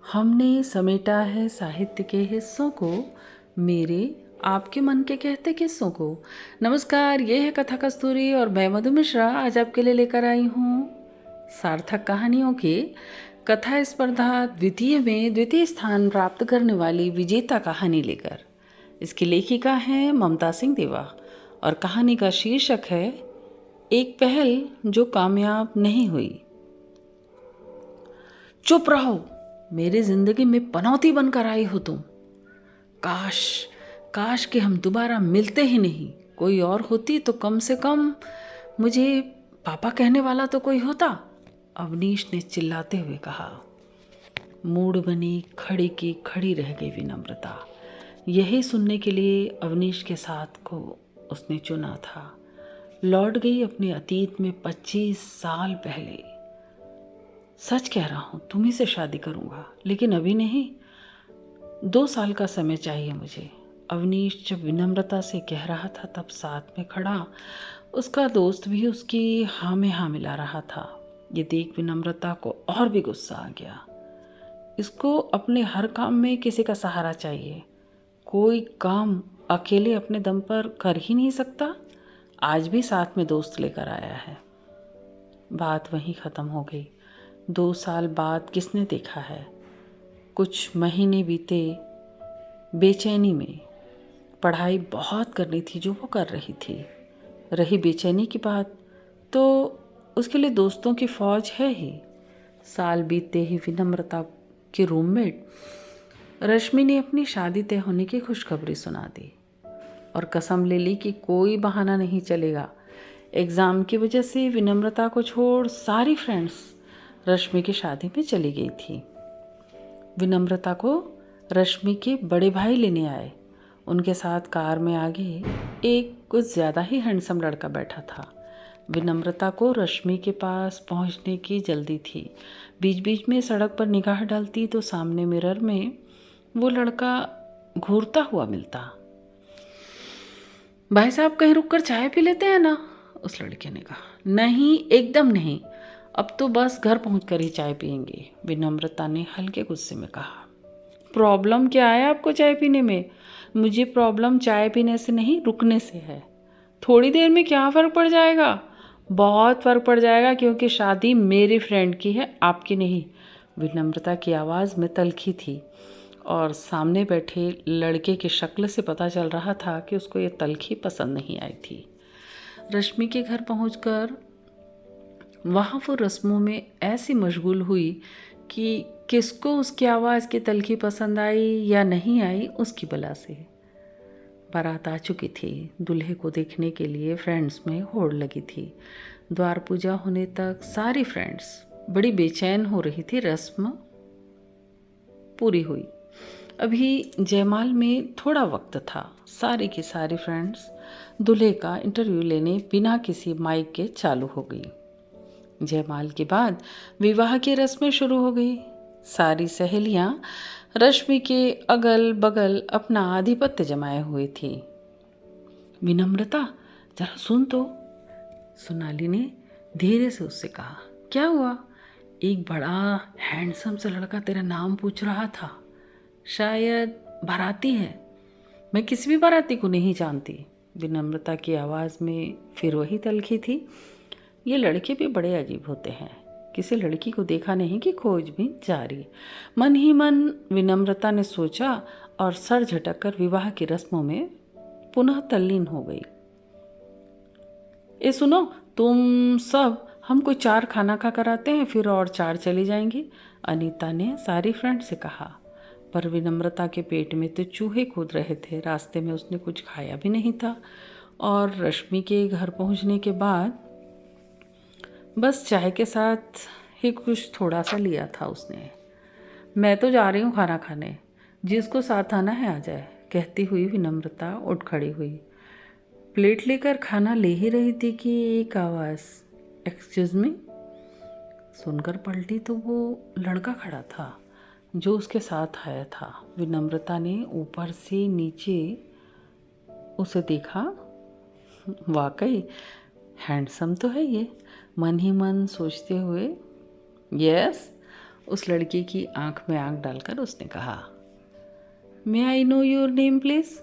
हमने समेटा है साहित्य के हिस्सों को, मेरे आपके मन के कहते किस्सों को। नमस्कार, ये है कथा कस्तूरी और मैं मधु मिश्रा आज आपके लिए लेकर आई हूँ सार्थक कहानियों के कथा स्पर्धा द्वितीय में द्वितीय स्थान प्राप्त करने वाली विजेता कहानी लेकर। इसकी लेखिका हैं ममता सिंह देवा और कहानी का शीर्षक है एक पहल जो कामयाब नहीं हुई। चुप रहो, मेरी जिंदगी में पनौती बनकर आई हो तुम। काश काश कि हम दोबारा मिलते ही नहीं। कोई और होती तो कम से कम मुझे पापा कहने वाला तो कोई होता, अवनीश ने चिल्लाते हुए कहा। मूड बनी खड़ी की खड़ी रह गई विनम्रता। यही सुनने के लिए अवनीश के साथ को उसने चुना था। लौट गई अपने अतीत में 25 साल पहले। सच कह रहा हूँ, तुम्ही से शादी करूँगा, लेकिन अभी नहीं, 2 साल का समय चाहिए मुझे। अवनीश जब विनम्रता से कह रहा था तब साथ में खड़ा उसका दोस्त भी उसकी हाँ में हाँ मिला रहा था। ये देख विनम्रता को और भी गुस्सा आ गया। इसको अपने हर काम में किसी का सहारा चाहिए। कोई काम अकेले अपने दम पर कर ही नहीं सकता। आज भी साथ में दोस्त लेकर आया है। बात वहीं ख़त्म हो गई। 2 साल बाद किसने देखा है। कुछ महीने बीते बेचैनी में। पढ़ाई बहुत करनी थी जो वो कर रही थी। रही बेचैनी की बात तो उसके लिए दोस्तों की फौज है ही। साल बीतते ही विनम्रता की रूममेट रश्मि ने अपनी शादी तय होने की खुशखबरी सुना दी और कसम ले ली कि कोई बहाना नहीं चलेगा। एग्ज़ाम की वजह से विनम्रता को छोड़ सारी फ्रेंड्स रश्मि की शादी में चली गई थी। विनम्रता को रश्मि के बड़े भाई लेने आए। उनके साथ कार में आगे एक कुछ ज़्यादा ही हैंडसम लड़का बैठा था। विनम्रता को रश्मि के पास पहुंचने की जल्दी थी। बीच बीच में सड़क पर निगाह डालती तो सामने मिरर में वो लड़का घूरता हुआ मिलता। भाई साहब, कहीं रुककर चाय पी लेते हैं ना, उस लड़के ने कहा। नहीं, एकदम नहीं, अब तो बस घर पहुंचकर ही चाय पियेंगे, विनम्रता ने हल्के गुस्से में कहा। प्रॉब्लम क्या है आपको चाय पीने में? मुझे प्रॉब्लम चाय पीने से नहीं, रुकने से है। थोड़ी देर में क्या फ़र्क पड़ जाएगा? बहुत फ़र्क पड़ जाएगा, क्योंकि शादी मेरी फ्रेंड की है, आपकी नहीं। विनम्रता की आवाज़ में तल्खी थी और सामने बैठे लड़के की शक्ल से पता चल रहा था कि उसको ये तल्खी पसंद नहीं आई थी। रश्मि के घर पहुंचकर वहाँ वो रस्मों में ऐसी मशगूल हुई कि किसको उसकी आवाज़ की तल्खी पसंद आई या नहीं आई उसकी बला से। बारात आ चुकी थी। दूल्हे को देखने के लिए फ्रेंड्स में होड़ लगी थी। द्वार पूजा होने तक सारी फ्रेंड्स बड़ी बेचैन हो रही थी। रस्म पूरी हुई। अभी जयमाल में थोड़ा वक्त था। सारी की सारी फ्रेंड्स दूल्हे का इंटरव्यू लेने बिना किसी माइक के चालू हो गई। जयमाल के बाद विवाह की रस्में शुरू हो गई। सारी सहेलियां रश्मि के अगल बगल अपना आधिपत्य जमाए हुए थी। विनम्रता, जरा सुन तो, सोनाली ने धीरे से उससे कहा। क्या हुआ? एक बड़ा हैंडसम सा लड़का तेरा नाम पूछ रहा था। शायद बाराती है। मैं किसी भी बाराती को नहीं जानती। विनम्रता की आवाज़ में फिर वही तल्खी थी। ये लड़के भी बड़े अजीब होते हैं। किसी लड़की को देखा नहीं कि खोजबीन जारी। मन ही मन विनम्रता ने सोचा और सर झटक कर विवाह की रस्मों में पुनः तल्लीन हो गई। ए सुनो, तुम सब, हम कोई 4 खाना खा कर आते हैं, फिर और 4 चली जाएंगी, अनीता ने सारी फ्रेंड से कहा। पर विनम्रता के पेट में तो चूहे कूद रहे थे। रास्ते में उसने कुछ खाया भी नहीं था और रश्मि के घर पहुंचने के बाद बस चाय के साथ ही कुछ थोड़ा सा लिया था उसने। मैं तो जा रही हूँ खाना खाने, जिसको साथ आना है आ जाए, कहती हुई विनम्रता उठ खड़ी हुई। प्लेट लेकर खाना ले ही रही थी कि एक आवाज़, एक्सक्यूज़ मी। सुनकर पलटी तो वो लड़का खड़ा था जो उसके साथ आया था। विनम्रता ने ऊपर से नीचे उसे देखा। वाकई हैंडसम तो है ये, मन ही मन सोचते हुए। यस, उस लड़के की आंख में आंख डालकर उसने कहा, may I know your name please.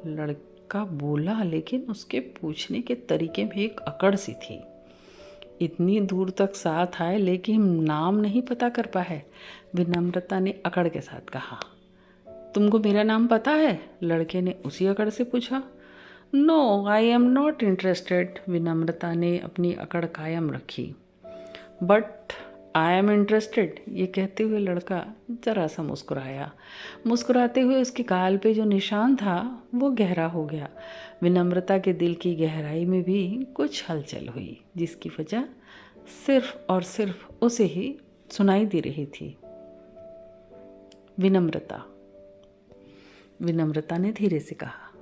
लड़का बोला, लेकिन उसके पूछने के तरीके में एक अकड़ सी थी। इतनी दूर तक साथ आए लेकिन नाम नहीं पता कर पाए। विनम्रता ने अकड़ के साथ कहा, तुमको मेरा नाम पता है? लड़के ने उसी अकड़ से पूछा। No, I am not interested. विनम्रता ने अपनी अकड़ कायम रखी। But I am interested. ये कहते हुए लड़का जरा सा मुस्कुराया। मुस्कुराते हुए उसके गाल पे जो निशान था वो गहरा हो गया। विनम्रता के दिल की गहराई में भी कुछ हलचल हुई, जिसकी वजह सिर्फ और सिर्फ उसे ही सुनाई दे रही थी। विनम्रता। विनम्रता ने धीरे से कहा,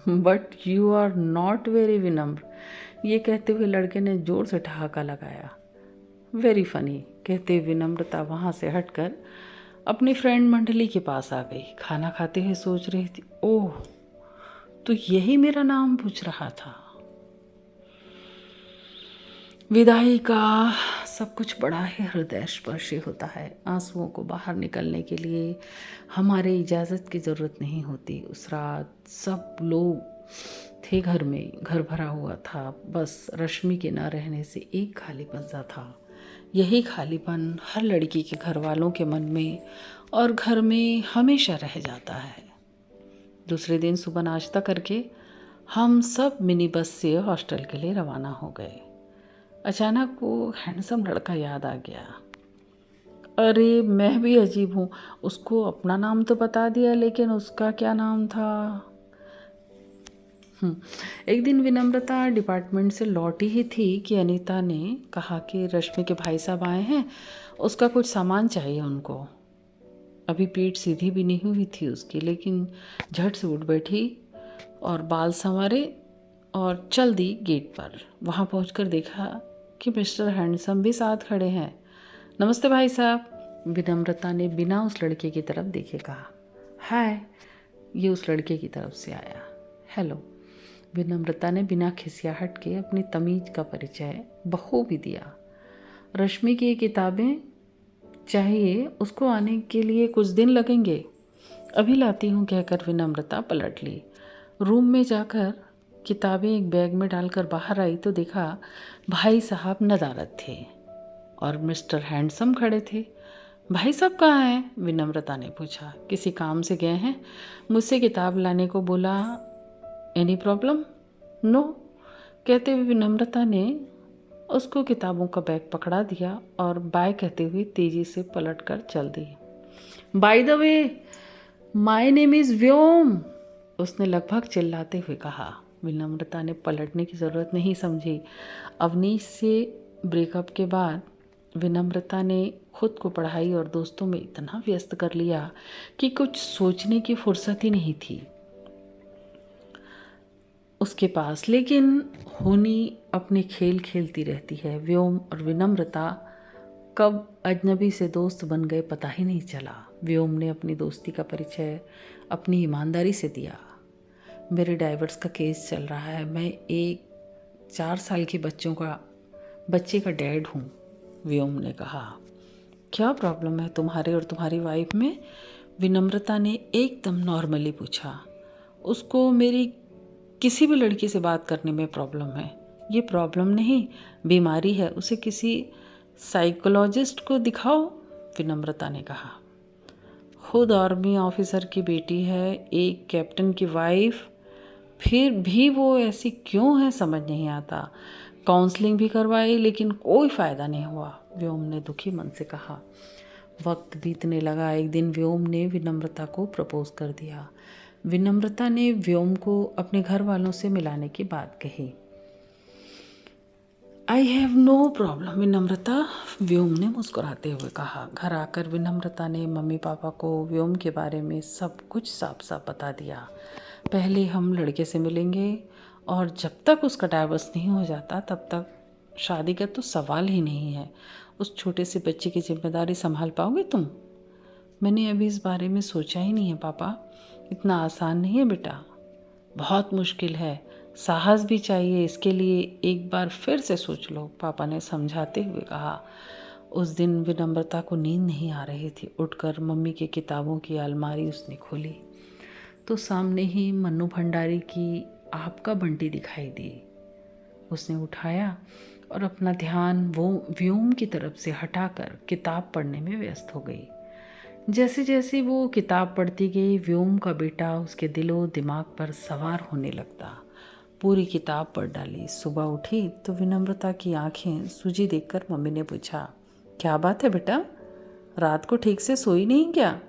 but you are not very विनम्र। ये कहते हुए लड़के ने जोर से ठहाका लगाया। Very funny. कहते विनम्रता वहाँ से हटकर अपनी फ्रेंड मंडली के पास आ गई। खाना खाते हुए सोच रही थी, ओह, तो यही मेरा नाम पूछ रहा था। विदाई का सब कुछ बड़ा ही हृदय स्पर्शी होता है। आंसुओं को बाहर निकलने के लिए हमारे इजाज़त की ज़रूरत नहीं होती। उस रात सब लोग थे घर में, घर भरा हुआ था। बस रश्मि के ना रहने से एक खालीपन सा था। यही खालीपन हर लड़की के घर वालों के मन में और घर में हमेशा रह जाता है। दूसरे दिन सुबह नाश्ता करके हम सब मिनी बस से हॉस्टल के लिए रवाना हो गए। अचानक वो हैंडसम लड़का याद आ गया। अरे मैं भी अजीब हूँ, उसको अपना नाम तो बता दिया, लेकिन उसका क्या नाम था? एक दिन विनम्रता डिपार्टमेंट से लौटी ही थी कि अनीता ने कहा कि रश्मि के भाई साहब आए हैं, उसका कुछ सामान चाहिए उनको। अभी पीठ सीधी भी नहीं हुई थी उसकी, लेकिन झट से उठ बैठी और बाल संवारे और चल दी गेट पर। वहाँ पहुंचकर देखा कि मिस्टर हैंडसम भी साथ खड़े हैं। नमस्ते भाई साहब। विनम्रता ने बिना उस लड़के की तरफ देखे कहा। हाय। ये उस लड़के की तरफ से आया। हेलो। विनम्रता ने बिना खिसियाहट के अपनी तमीज का परिचय बखूबी दिया। रश्मि की किताबें चाहिए, उसको आने के लिए कुछ दिन लगेंगे, अभी लाती हूँ कहकर विनम्रता पलट ली। रूम में जाकर किताबें एक बैग में डालकर बाहर आई तो देखा भाई साहब नदारद थे और मिस्टर हैंडसम खड़े थे। भाई साहब कहाँ हैं? विनम्रता ने पूछा। किसी काम से गए हैं, मुझसे किताब लाने को बोला। Any problem? नो। कहते हुए विनम्रता ने उसको किताबों का बैग पकड़ा दिया और बाय कहते हुए तेजी से पलट कर चल दी। By the way, my name is Vyom, उसने लगभग चिल्लाते हुए कहा। विनम्रता ने पलटने की ज़रूरत नहीं समझी। अवनीश से ब्रेकअप के बाद विनम्रता ने खुद को पढ़ाई और दोस्तों में इतना व्यस्त कर लिया कि कुछ सोचने की फुर्सत ही नहीं थी उसके पास। लेकिन होनी अपने खेल खेलती रहती है। व्योम और विनम्रता कब अजनबी से दोस्त बन गए पता ही नहीं चला। व्योम ने अपनी दोस्ती का परिचय अपनी ईमानदारी से दिया। मेरे डाइवर्स का केस चल रहा है, मैं एक 4 साल के बच्चे का डैड हूँ, व्योम ने कहा। क्या प्रॉब्लम है तुम्हारे और तुम्हारी वाइफ में? विनम्रता ने एकदम नॉर्मली पूछा। उसको मेरी किसी भी लड़की से बात करने में प्रॉब्लम है। ये प्रॉब्लम नहीं, बीमारी है, उसे किसी साइकोलॉजिस्ट को दिखाओ, विनम्रता ने कहा। खुद आर्मी ऑफिसर की बेटी है, एक कैप्टन की वाइफ, फिर भी वो ऐसी क्यों है समझ नहीं आता। काउंसलिंग भी करवाई लेकिन कोई फ़ायदा नहीं हुआ, व्योम ने दुखी मन से कहा। वक्त बीतने लगा। एक दिन व्योम ने विनम्रता को प्रपोज कर दिया। विनम्रता ने व्योम को अपने घर वालों से मिलाने की बात कही। आई हैव नो प्रॉब्लम विनम्रता, व्योम ने मुस्कुराते हुए कहा। घर आकर विनम्रता ने मम्मी पापा को व्योम के बारे में सब कुछ साफ साफ बता दिया। पहले हम लड़के से मिलेंगे और जब तक उसका डाइवर्स नहीं हो जाता तब तक शादी का तो सवाल ही नहीं है। उस छोटे से बच्चे की जिम्मेदारी संभाल पाओगे तुम? मैंने अभी इस बारे में सोचा ही नहीं है पापा। इतना आसान नहीं है बेटा, बहुत मुश्किल है, साहस भी चाहिए इसके लिए। एक बार फिर से सोच लो, पापा ने समझाते हुए कहा। उस दिन विनम्रता को नींद नहीं आ रही थी। उठकर मम्मी की किताबों की अलमारी उसने खोली तो सामने ही मन्नू भंडारी की आपका बंटी दिखाई दी। उसने उठाया और अपना ध्यान वो व्योम की तरफ से हटाकर किताब पढ़ने में व्यस्त हो गई। जैसे जैसे वो किताब पढ़ती गई, व्योम का बेटा उसके दिलो दिमाग पर सवार होने लगता। पूरी किताब पढ़ डाली। सुबह उठी तो विनम्रता की आंखें सूजी देखकर मम्मी ने पूछा, क्या बात है बेटा, रात को ठीक से सोई नहीं क्या?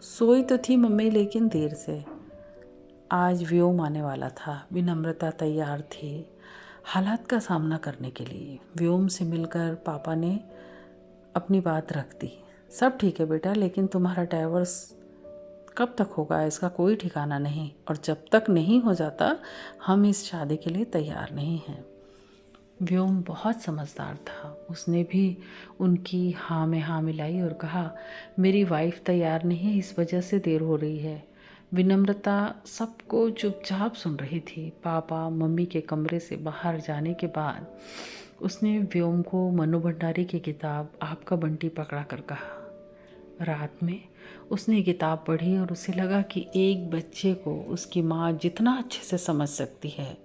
सोई तो थी मम्मी, लेकिन देर से। आज व्योम आने वाला था। विनम्रता तैयार थी हालात का सामना करने के लिए। व्योम से मिलकर पापा ने अपनी बात रख दी। सब ठीक है बेटा, लेकिन तुम्हारा डाइवोर्स कब तक होगा इसका कोई ठिकाना नहीं, और जब तक नहीं हो जाता हम इस शादी के लिए तैयार नहीं हैं। व्योम बहुत समझदार था। उसने भी उनकी हाँ में हाँ मिलाई और कहा, मेरी वाइफ तैयार नहीं, इस वजह से देर हो रही है। विनम्रता सबको चुपचाप सुन रही थी। पापा मम्मी के कमरे से बाहर जाने के बाद उसने व्योम को मनु भंडारी की किताब आपका बंटी पकड़ा कर कहा। रात में उसने किताब पढ़ी और उसे लगा कि एक बच्चे को उसकी माँ जितना अच्छे से समझ सकती है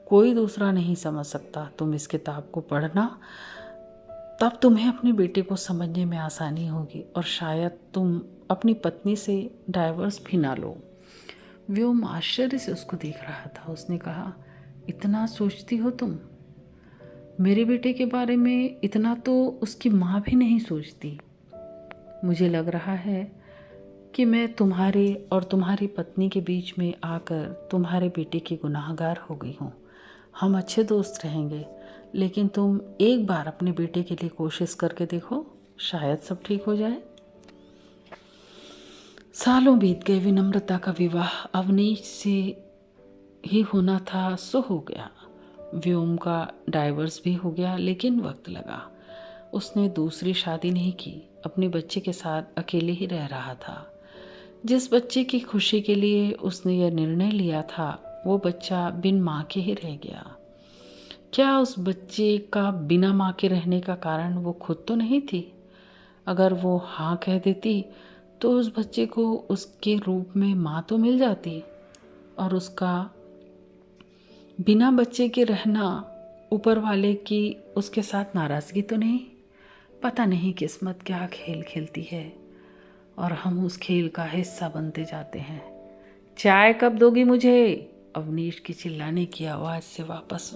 कोई दूसरा नहीं समझ सकता। तुम इस किताब को पढ़ना, तब तुम्हें अपने बेटे को समझने में आसानी होगी और शायद तुम अपनी पत्नी से डाइवोर्स भी ना लो। व्योम आश्चर्य से उसको देख रहा था। उसने कहा, इतना सोचती हो तुम मेरे बेटे के बारे में? इतना तो उसकी माँ भी नहीं सोचती। मुझे लग रहा है कि मैं तुम्हारे और तुम्हारी पत्नी के बीच में आकर तुम्हारे बेटे की गुनाहगार हो गई हूँ। हम अच्छे दोस्त रहेंगे, लेकिन तुम एक बार अपने बेटे के लिए कोशिश करके देखो, शायद सब ठीक हो जाए। सालों बीत गए। विनम्रता का विवाह अवनीश से ही होना था सो हो गया। व्योम का डाइवोर्स भी हो गया, लेकिन वक्त लगा। उसने दूसरी शादी नहीं की, अपने बच्चे के साथ अकेले ही रह रहा था। जिस बच्चे की खुशी के लिए उसने यह निर्णय लिया था, वो बच्चा बिन माँ के ही रह गया। क्या उस बच्चे का बिना माँ के रहने का कारण वो खुद तो नहीं थी? अगर वो हाँ कह देती तो उस बच्चे को उसके रूप में माँ तो मिल जाती, और उसका बिना बच्चे के रहना ऊपर वाले की उसके साथ नाराज़गी तो नहीं? पता नहीं किस्मत क्या खेल खेलती है और हम उस खेल का हिस्सा बनते जाते हैं। चाय कब दोगी मुझे? अवनीश की चिल्लाने की आवाज़ से वापस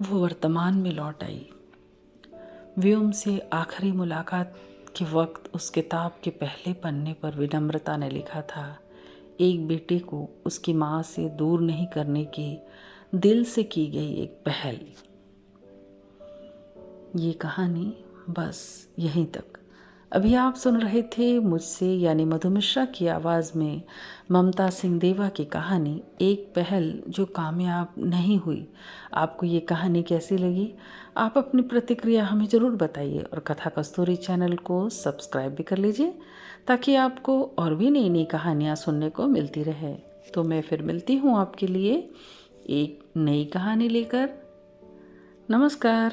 वो वर्तमान में लौट आई। व्योम से आखिरी मुलाकात के वक्त उस किताब के पहले पन्ने पर विनम्रता ने लिखा था, एक बेटे को उसकी माँ से दूर नहीं करने की दिल से की गई एक पहल। ये कहानी बस यहीं तक। अभी आप सुन रहे थे मुझसे यानी मधु मिश्रा की आवाज़ में ममता सिंह देवा की कहानी एक पहल जो कामयाब नहीं हुई। आपको ये कहानी कैसी लगी? आप अपनी प्रतिक्रिया हमें ज़रूर बताइए और कथा कस्तूरी चैनल को सब्सक्राइब भी कर लीजिए ताकि आपको और भी नई नई कहानियाँ सुनने को मिलती रहे। तो मैं फिर मिलती हूँ आपके लिए एक नई कहानी लेकर। नमस्कार।